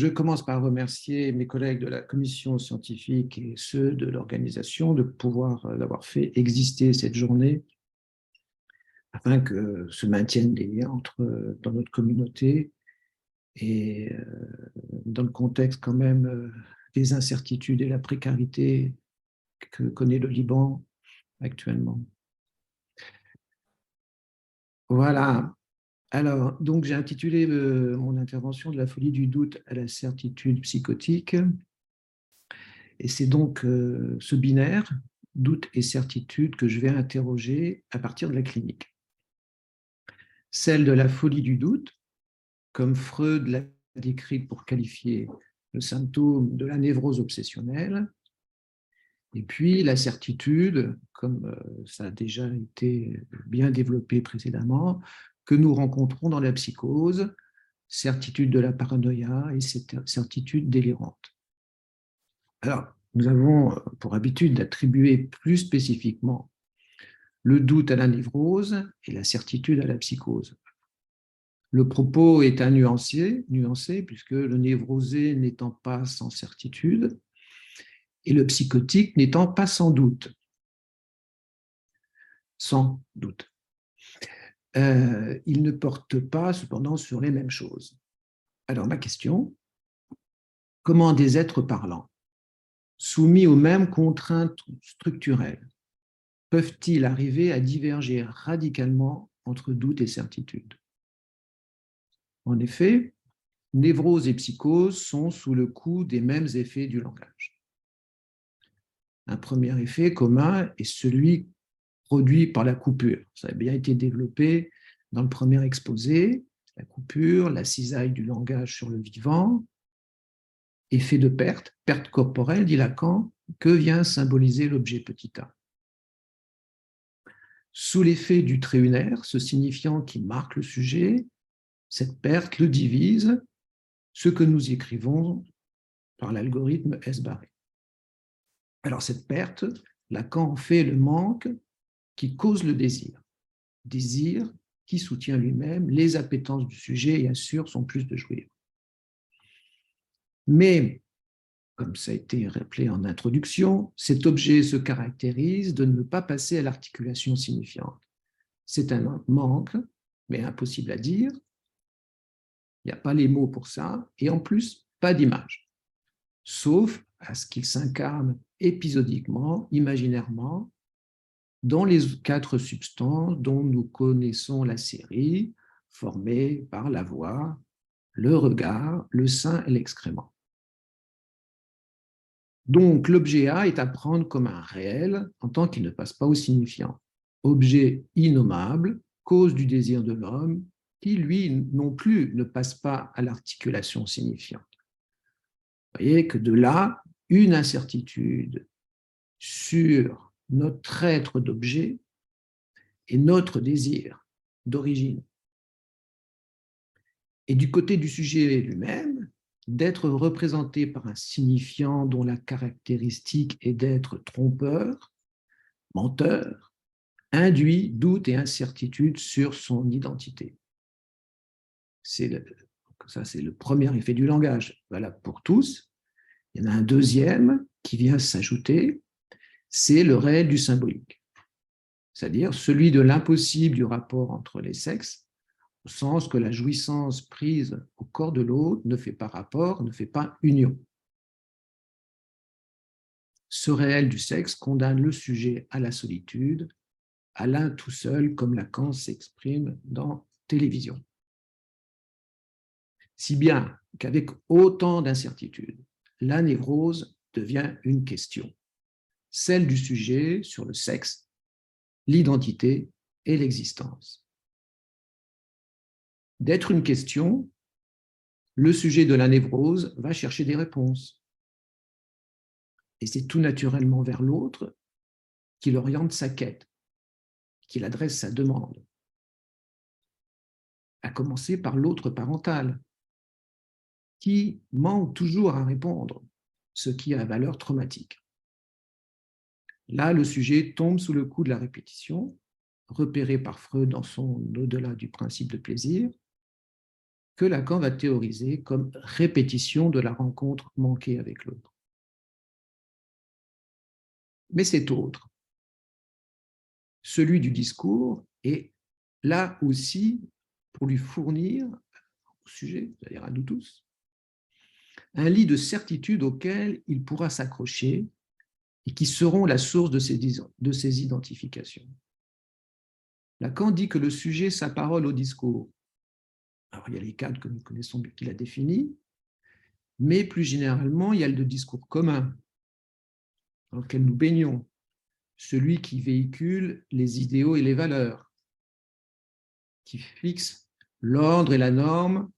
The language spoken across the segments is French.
je commence par remercier mes collègues de la commission scientifique et ceux de l'organisation d'avoir fait exister cette journée afin que se maintiennent les liens dans notre communauté et dans le contexte quand même des incertitudes et la précarité que connaît le Liban actuellement. Voilà. Alors, donc j'ai intitulé mon intervention de la folie du doute à la certitude psychotique. Et c'est donc ce binaire, doute et certitude, que je vais interroger à partir de la clinique. Celle de la folie du doute, comme Freud l'a décrite pour qualifier le symptôme de la névrose obsessionnelle, et puis la certitude, comme ça a déjà été bien développé précédemment, que nous rencontrons dans la psychose, certitude de la paranoïa et certitude délirante. Alors, nous avons pour habitude d'attribuer plus spécifiquement le doute à la névrose et la certitude à la psychose. Le propos est à nuancer puisque le névrosé n'étant pas sans certitude et le psychotique n'étant pas sans doute. Sans doute. Ils ne portent pas cependant sur les mêmes choses. Alors ma question, comment des êtres parlants, soumis aux mêmes contraintes structurelles, peuvent-ils arriver à diverger radicalement entre doute et certitude? En effet, névrose et psychose sont sous le coup des mêmes effets du langage. Un premier effet commun est celui produit par la coupure. Ça a bien été développé dans le premier exposé, la coupure, la cisaille du langage sur le vivant, effet de perte corporelle, dit Lacan, que vient symboliser l'objet petit a. Sous l'effet du trait unaire, ce signifiant qui marque le sujet, cette perte le divise, ce que nous écrivons par l'algorithme S-barré. Alors cette perte, Lacan en fait le manque qui cause le désir. Désir qui soutient lui-même les appétences du sujet et assure son plus de jouir. Mais, comme ça a été rappelé en introduction, cet objet se caractérise de ne pas passer à l'articulation signifiante. C'est un manque, mais impossible à dire. Il n'y a pas les mots pour ça, et en plus, pas d'image. Sauf à ce qu'il s'incarne épisodiquement, imaginairement, dans les 4 substances dont nous connaissons la série, formées par la voix, le regard, le sein et l'excrément. Donc, l'objet A est à prendre comme un réel en tant qu'il ne passe pas au signifiant. Objet innommable, cause du désir de l'homme, qui, lui, non plus, ne passe pas à l'articulation signifiante. Vous voyez que de là, une incertitude sur notre être d'objet et notre désir d'origine. Et du côté du sujet lui-même, d'être représenté par un signifiant dont la caractéristique est d'être trompeur, menteur, induit doute et incertitude sur son identité. Ça, c'est le premier effet du langage. Voilà pour tous. Il y en a un deuxième qui vient s'ajouter, c'est le réel du symbolique, c'est-à-dire celui de l'impossible du rapport entre les sexes, au sens que la jouissance prise au corps de l'autre ne fait pas rapport, ne fait pas union. Ce réel du sexe condamne le sujet à la solitude, à l'un tout seul, comme Lacan s'exprime dans Télévision. Si bien qu'avec autant d'incertitudes, la névrose devient une question, celle du sujet sur le sexe, l'identité et l'existence. D'être une question, le sujet de la névrose va chercher des réponses. Et c'est tout naturellement vers l'autre qu'il oriente sa quête, qu'il adresse sa demande, à commencer par l'autre parental, qui manque toujours à répondre, ce qui a valeur traumatique. Là, le sujet tombe sous le coup de la répétition, repéré par Freud dans son au-delà du principe de plaisir, que Lacan va théoriser comme répétition de la rencontre manquée avec l'autre. Mais c'est autre. Celui du discours est là aussi pour lui fournir au sujet, c'est-à-dire à nous tous, un lit de certitude auquel il pourra s'accrocher et qui seront la source de ses identifications. Lacan dit que le sujet sa parole au discours. Alors, il y a les cadres que nous connaissons qu'il a définis, mais plus généralement, il y a le discours commun dans lequel nous baignons, celui qui véhicule les idéaux et les valeurs, qui fixe l'ordre et la norme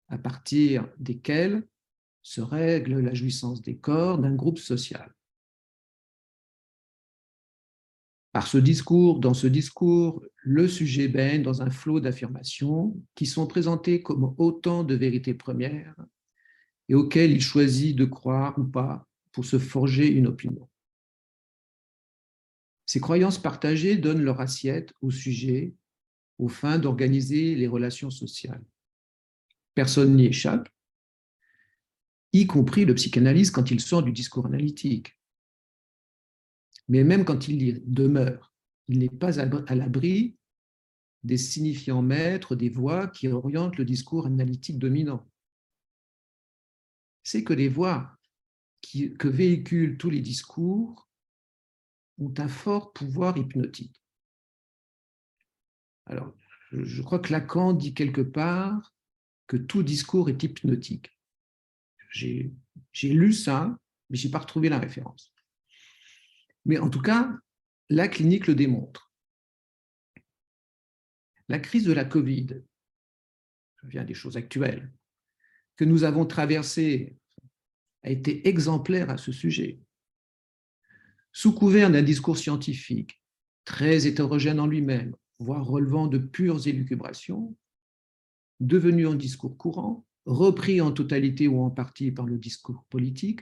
à partir desquels se règle la jouissance des corps d'un groupe social. Dans ce discours, le sujet baigne dans un flot d'affirmations qui sont présentées comme autant de vérités premières et auxquelles il choisit de croire ou pas pour se forger une opinion. Ces croyances partagées donnent leur assiette au sujet aux fins d'organiser les relations sociales. Personne n'y échappe, y compris le psychanalyste quand il sort du discours analytique. Mais même quand il y demeure, il n'est pas à l'abri des signifiants maîtres, des voix qui orientent le discours analytique dominant. C'est que les voix que véhiculent tous les discours ont un fort pouvoir hypnotique. Alors, je crois que Lacan dit quelque part que tout discours est hypnotique. J'ai lu ça, mais je n'ai pas retrouvé la référence. Mais en tout cas, la clinique le démontre. La crise de la Covid, je viens des choses actuelles, que nous avons traversée a été exemplaire à ce sujet. Sous couvert d'un discours scientifique, très hétérogène en lui-même, voire relevant de pures élucubrations, devenu un discours courant, repris en totalité ou en partie par le discours politique,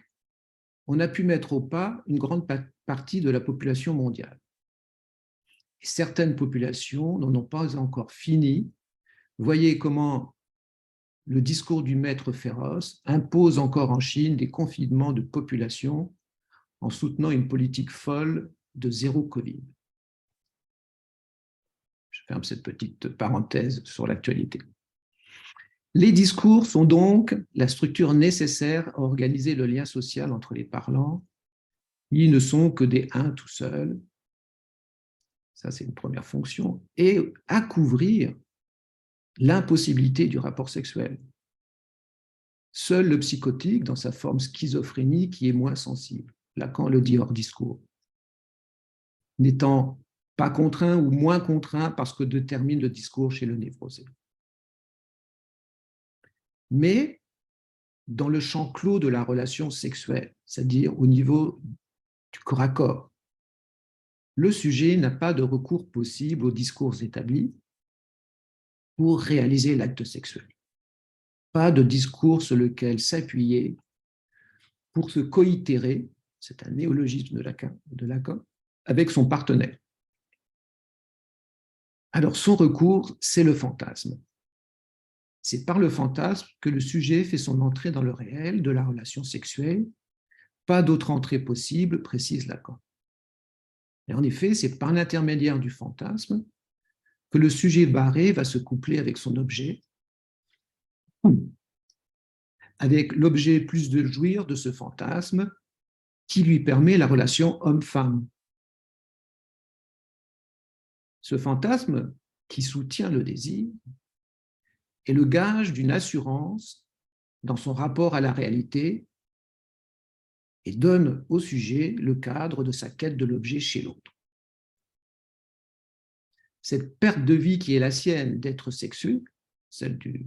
on a pu mettre au pas une grande partie de la population mondiale. Et certaines populations n'en ont pas encore fini. Voyez comment le discours du maître féroce impose encore en Chine des confinements de population en soutenant une politique folle de zéro Covid. Je ferme cette petite parenthèse sur l'actualité. Les discours sont donc la structure nécessaire à organiser le lien social entre les parlants. Ils ne sont que des uns tout seuls. Ça, c'est une première fonction. Et à couvrir l'impossibilité du rapport sexuel. Seul le psychotique, dans sa forme schizophrénique, y est moins sensible. Lacan le dit hors discours. N'étant pas contraint ou moins contraint parce que détermine le discours chez le névrosé. Mais dans le champ clos de la relation sexuelle, c'est-à-dire au niveau du corps à corps, le sujet n'a pas de recours possible aux discours établis pour réaliser l'acte sexuel. Pas de discours sur lequel s'appuyer pour se coitérer, c'est un néologisme de Lacan, avec son partenaire. Alors son recours, c'est le fantasme. C'est par le fantasme que le sujet fait son entrée dans le réel de la relation sexuelle. Pas d'autre entrée possible, précise Lacan. Et en effet, c'est par l'intermédiaire du fantasme que le sujet barré va se coupler avec son objet, avec l'objet plus de jouir de ce fantasme qui lui permet la relation homme-femme. Ce fantasme qui soutient le désir est le gage d'une assurance dans son rapport à la réalité et donne au sujet le cadre de sa quête de l'objet chez l'autre. Cette perte de vie qui est la sienne d'être sexué, celle du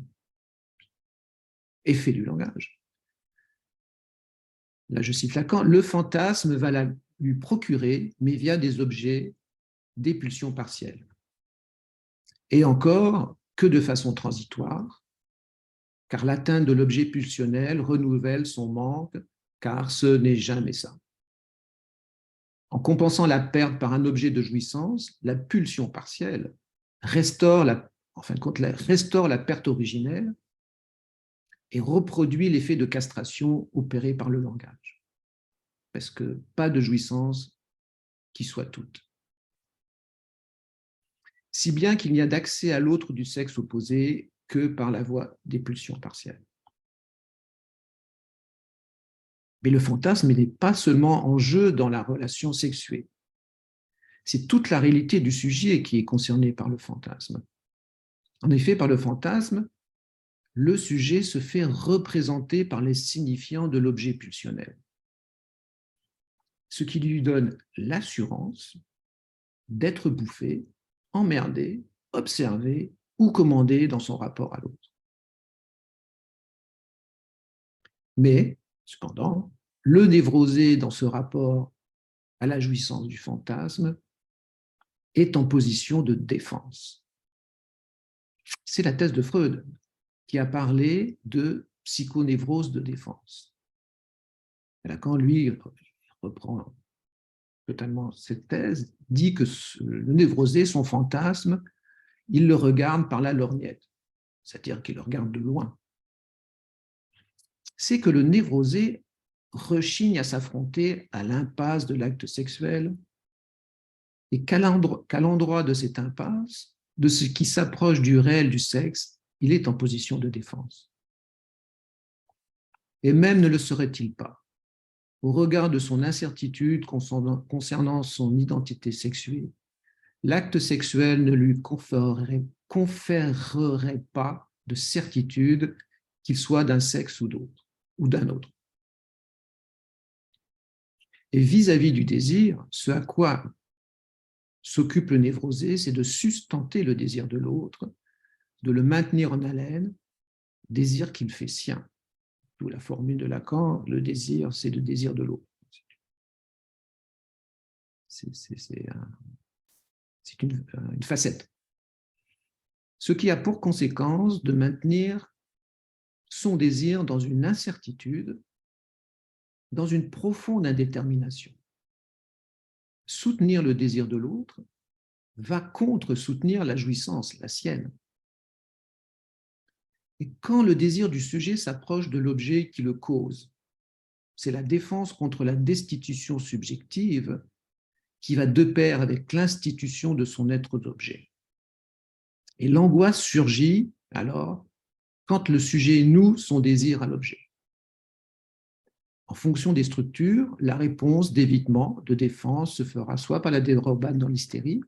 effet du langage, là je cite Lacan, le fantasme va la lui procurer, mais via des objets, des pulsions partielles. Et encore, que de façon transitoire, car l'atteinte de l'objet pulsionnel renouvelle son manque, car ce n'est jamais ça. En compensant la perte par un objet de jouissance, la pulsion partielle restaure la perte originelle et reproduit l'effet de castration opéré par le langage. Parce que pas de jouissance qui soit toute. Si bien qu'il n'y a d'accès à l'autre du sexe opposé que par la voie des pulsions partielles. Mais le fantasme n'est pas seulement en jeu dans la relation sexuée. C'est toute la réalité du sujet qui est concernée par le fantasme. En effet, par le fantasme, le sujet se fait représenter par les signifiants de l'objet pulsionnel, ce qui lui donne l'assurance d'être bouffé, emmerdé, observé ou commandé dans son rapport à l'autre. Mais, cependant, le névrosé dans ce rapport à la jouissance du fantasme est en position de défense. C'est la thèse de Freud qui a parlé de psychonévrose de défense. Lacan, lui, reprend totalement cette thèse, dit que le névrosé, son fantasme, il le regarde par la lorgnette, c'est-à-dire qu'il le regarde de loin. C'est que le névrosé rechigne à s'affronter à l'impasse de l'acte sexuel et qu'à l'endroit de cette impasse, de ce qui s'approche du réel du sexe, il est en position de défense. Et même ne le serait-il pas, au regard de son incertitude concernant son identité sexuée, l'acte sexuel ne lui conférerait pas de certitude qu'il soit d'un sexe ou d'autre, ou d'un autre. Et vis-à-vis du désir, ce à quoi s'occupe le névrosé, c'est de sustenter le désir de l'autre, de le maintenir en haleine, désir qu'il fait sien. D'où la formule de Lacan, le désir, c'est le désir de l'autre. C'est une facette. Ce qui a pour conséquence de maintenir son désir dans une incertitude, dans une profonde indétermination. Soutenir le désir de l'autre va contre soutenir la jouissance, la sienne. Et quand le désir du sujet s'approche de l'objet qui le cause, c'est la défense contre la destitution subjective qui va de pair avec l'institution de son être d'objet. Et l'angoisse surgit alors quand le sujet noue son désir à l'objet. En fonction des structures, la réponse d'évitement, de défense se fera soit par la dérobade dans l'hystérie,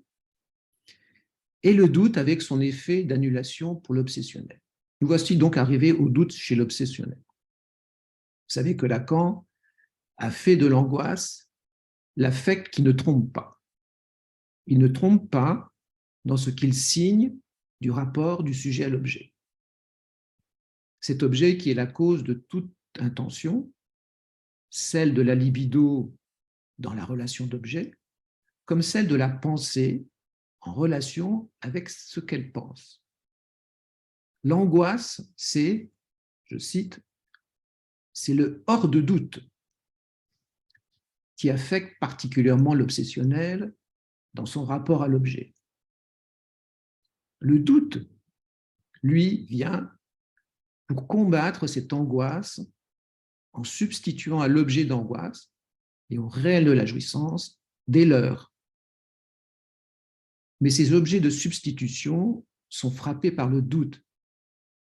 et le doute avec son effet d'annulation pour l'obsessionnel. Nous voici donc arrivés au doute chez l'obsessionnel. Vous savez que Lacan a fait de l'angoisse l'affect qui ne trompe pas. Il ne trompe pas dans ce qu'il signe du rapport du sujet à l'objet. Cet objet qui est la cause de toute intention, celle de la libido dans la relation d'objet, comme celle de la pensée en relation avec ce qu'elle pense. L'angoisse, c'est, je cite, c'est le hors de doute qui affecte particulièrement l'obsessionnel dans son rapport à l'objet. Le doute, lui, vient pour combattre cette angoisse en substituant à l'objet d'angoisse et au réel de la jouissance des leurs. Mais ces objets de substitution sont frappés par le doute,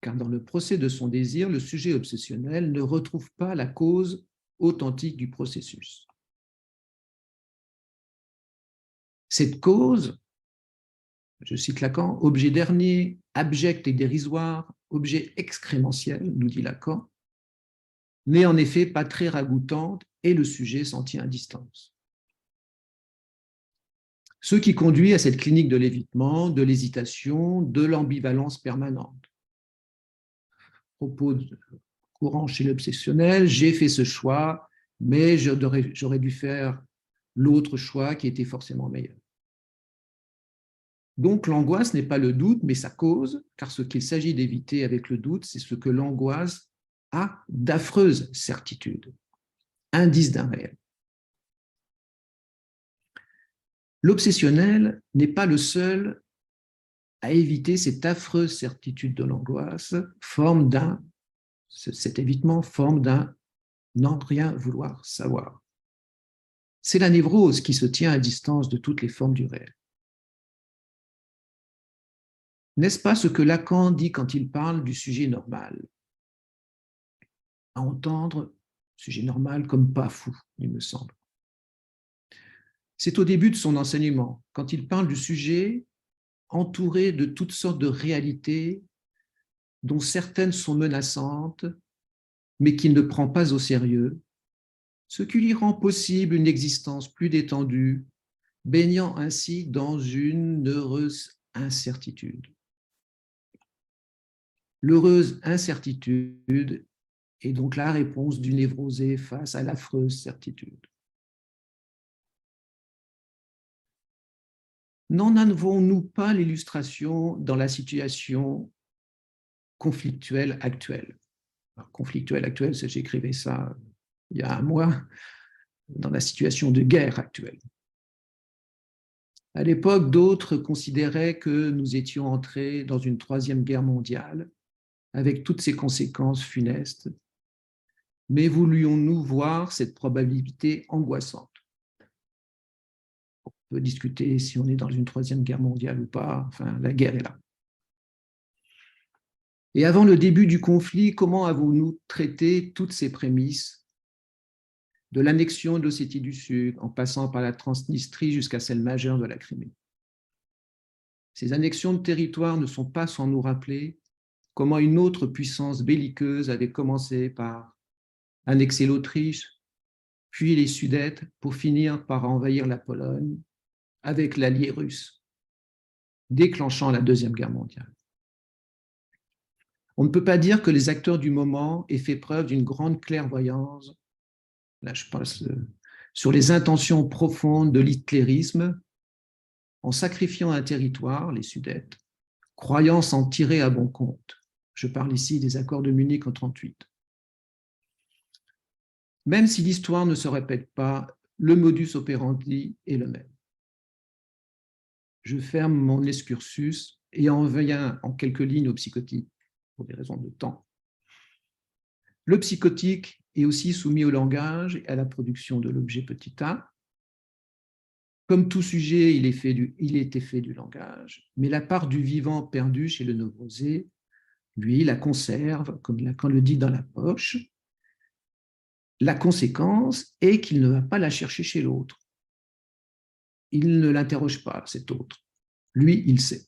car dans le procès de son désir, le sujet obsessionnel ne retrouve pas la cause authentique du processus. Cette cause, je cite Lacan, objet dernier, abject et dérisoire, objet excrémentiel, nous dit Lacan, n'est en effet pas très ragoûtante et le sujet s'en tient à distance. Ce qui conduit à cette clinique de l'évitement, de l'hésitation, de l'ambivalence permanente. Propos courant chez l'obsessionnel, j'ai fait ce choix, mais j'aurais dû faire l'autre choix qui était forcément meilleur. Donc l'angoisse n'est pas le doute, mais sa cause, car ce qu'il s'agit d'éviter avec le doute, c'est ce que l'angoisse a d'affreuses certitudes, indice d'un réel. L'obsessionnel n'est pas le seul à éviter cette affreuse certitude de l'angoisse, forme d'un Cet évitement forme d'un n'en rien vouloir savoir. C'est la névrose qui se tient à distance de toutes les formes du réel. N'est-ce pas ce que Lacan dit quand il parle du sujet normal? À entendre sujet normal comme pas fou, il me semble. C'est au début de son enseignement, quand il parle du sujet entouré de toutes sortes de réalités dont certaines sont menaçantes, mais qu'il ne prend pas au sérieux, ce qui lui rend possible une existence plus détendue, baignant ainsi dans une heureuse incertitude. L'heureuse incertitude est donc la réponse du névrosé face à l'affreuse certitude. N'en avons-nous pas l'illustration dans la situation conflictuelle actuelle? Alors, conflictuelle actuelle, j'écrivais ça il y a un mois, dans la situation de guerre actuelle. À l'époque, d'autres considéraient que nous étions entrés dans une troisième guerre mondiale, avec toutes ses conséquences funestes, mais voulions-nous voir cette probabilité angoissante? On peut discuter si on est dans une troisième guerre mondiale ou pas, enfin, la guerre est là. Et avant le début du conflit, comment avons-nous traité toutes ces prémices, de l'annexion de l'Ossétie du Sud, en passant par la Transnistrie jusqu'à celle majeure de la Crimée? Ces annexions de territoire ne sont pas sans nous rappeler comment une autre puissance belliqueuse avait commencé par annexer l'Autriche, puis les Sudètes, pour finir par envahir la Pologne avec l'allié russe, déclenchant la Deuxième Guerre mondiale. On ne peut pas dire que les acteurs du moment aient fait preuve d'une grande clairvoyance, là je passe sur les intentions profondes de l'hitlérisme, en sacrifiant un territoire, les Sudètes, croyant s'en tirer à bon compte. Je parle ici des accords de Munich en 1938. Même si l'histoire ne se répète pas, le modus operandi est le même. Je ferme mon excursus et en viens en quelques lignes au psychotique, pour des raisons de temps. Le psychotique est aussi soumis au langage et à la production de l'objet petit a. Comme tout sujet, il est effet du langage, mais la part du vivant perdue chez le névrosé, lui, la conserve, comme Lacan le dit, dans la poche. La conséquence est qu'il ne va pas la chercher chez l'autre. Il ne l'interroge pas, cet autre. Lui, il sait.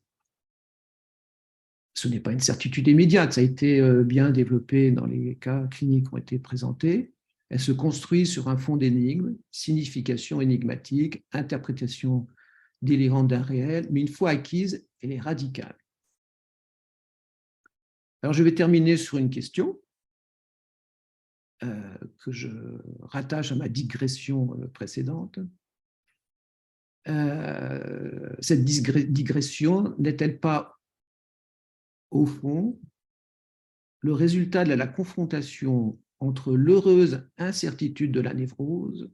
Ce n'est pas une certitude immédiate, ça a été bien développé dans les cas cliniques qui ont été présentés. Elle se construit sur un fond d'énigmes, signification énigmatique, interprétation délirante d'un réel, mais une fois acquise, elle est radicale. Alors je vais terminer sur une question que je rattache à ma digression précédente. Cette digression n'est-elle pas, au fond, le résultat de la confrontation entre l'heureuse incertitude de la névrose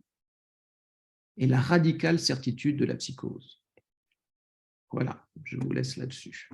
et la radicale certitude de la psychose? Voilà, je vous laisse là-dessus.